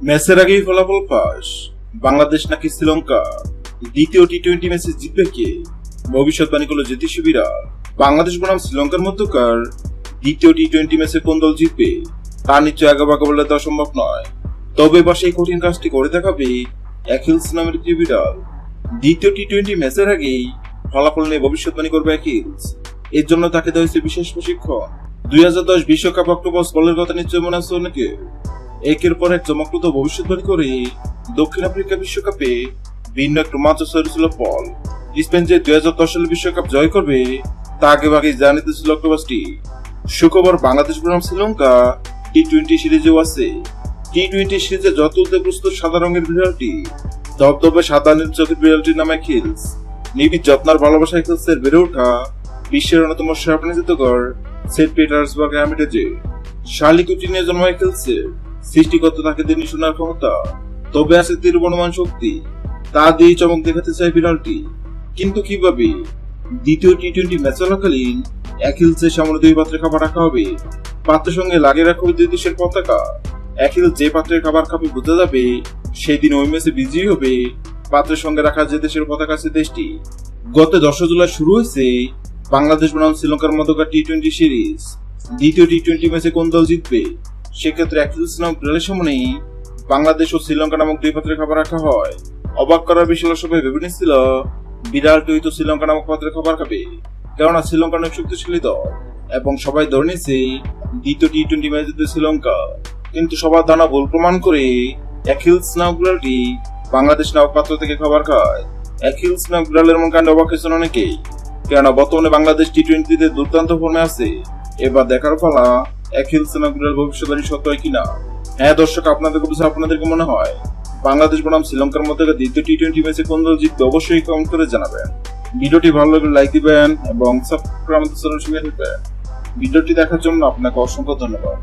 ম্যাচের আগেই ফলাফল ফাঁস, বাংলাদেশ নাকি শ্রীলঙ্কা দ্বিতীয় টি-20 ম্যাচে জিতবে কে? ভবিষ্যৎবাণী করল জ্যোতিষ বিড়াল। বাংলাদেশ বনাম শ্রীলঙ্কার মধ্যকার দ্বিতীয় টি-20 ম্যাচে কোন দল জিতবে তা নিশ্চয় আগাবাগা বলে দেওয়া সম্ভব নয়। তবে এবার সেই কঠিন কাজটি করে দেখাবে অ্যাকিলস নামের একটি বিড়াল। দ্বিতীয় টি-20 ম্যাচের আগেই ফলাফল নিয়ে ভবিষ্যৎবাণী করবে অ্যাকিলস। এর জন্য তাকে দেওয়া হয়েছে বিশেষ প্রশিক্ষণ। 2010 বিশ্বকাপ অক্টোপাস বলের কথা নিশ্চয় মনে আছে অনেকে। একের পর এক চমকপ্রদ ভবিষ্যৎবাণী করে দক্ষিণ আফ্রিকা বিশ্বকাপে ভিন্ন এক রোমাঞ্চ ছিল পল। স্পেন যে 2010 সালে বিশ্বকাপ জয় করবে তা আগে ভাগে জানিতেছিল অক্টোপাসটি। শুক্রবার বাংলাদেশ বনাম শ্রীলঙ্কা টি-20 সিরিজেও আছে। টি-20 সিরিজে যত প্রস্তুত সাদা রঙের বিড়ালটি, ধবধবে সাদা নীল চোখের বিড়ালটির নাম অ্যাকিলস। নিবিড় যত্নার ভালোবাসা অ্যাকিলসের বেড়ে ওঠা বিশ্বের অন্যতম সেরা জাদুঘর সেন্ট পিটার্সবার্গ হ্যামিটেজে। শার্লি কুচি নিয়ে জন্ম অ্যাকিলসের। সৃষ্টিকর্তা তাকে দেননি শোনার ক্ষমতা, তবে আছে তীর বনমান শক্তি। তা দিয়েই চমক দেখাতে চায় বিড়ালটি। কিন্তু কিভাবে? দ্বিতীয় টি-20 ম্যাচ চলাকালীন অ্যাকিলসের সামনে 2 পাত্রে খাবার রাখা হবে। পাত্রের সঙ্গে লাগিয়ে রাখা হবে 2 দেশের পতাকা। অ্যাকিলস যে পাত্রের খাবার খাবে বোঝা যাবে সেই দিন ওই ম্যাচে বিজয়ী হবে পাত্রের সঙ্গে রাখা যে দেশের পতাকা আছে দেশটি। গত 10 জুলাই শুরু হয়েছে বাংলাদেশ বনাম শ্রীলঙ্কার মধ্যকার টি-20 সিরিজ। দ্বিতীয় টি-20 ম্যাচে কোন দল জিতবে? সেক্ষেত্রে অ্যাকিলস নামক বিড়ালের সামনেই বাংলাদেশ ও শ্রীলঙ্কা নামক 2 পাত্রে খাবার রাখা হয়। অবাক করার বিষয় হলো সবাই ভেবে নিচ্ছিল বিড়ালটি হয়তো শ্রীলঙ্কা নামক পাত্রে খাবার খাবে, কেননা শ্রীলঙ্কা অনেক শক্তিশালী দল এবং সবাই ধরে নিচ্ছে দ্বিতীয় টি-20 ম্যাচ জিতবে শ্রীলঙ্কা। কিন্তু সবার ধারণা ভুল প্রমাণ করে অ্যাকিলস নামক বিড়ালটি বাংলাদেশ নামক পাত্র থেকে খাবার খায়। অ্যাকিলস নামক বিড়ালের মন কাণ্ডে অবাক হয়েছেন অনেকেই, কেননা বর্তমানে বাংলাদেশ টি-20 দুর্দান্ত ফর্মে আছে। এবার দেখার পালা অ্যাকিলস নামক বিড়াল ভবিষ্যৎবাণী সত্য হয় কিনা। হ্যাঁ দর্শক, আপনাদেরকে মনে হয় বাংলাদেশ বনাম শ্রীলঙ্কার মধ্যে দ্বিতীয় টি-20 ম্যাচে কোন দল জিতবে? অবশ্যই কমেন্ট করে জানাবেন। ভিডিওটি ভালো লাগলে লাইক দিবেন এবং সাবস্ক্রাইব করে আমাদের চ্যানেলের সঙ্গে থাকবেন। ভিডিওটি দেখার জন্য আপনাকে অসংখ্য ধন্যবাদ।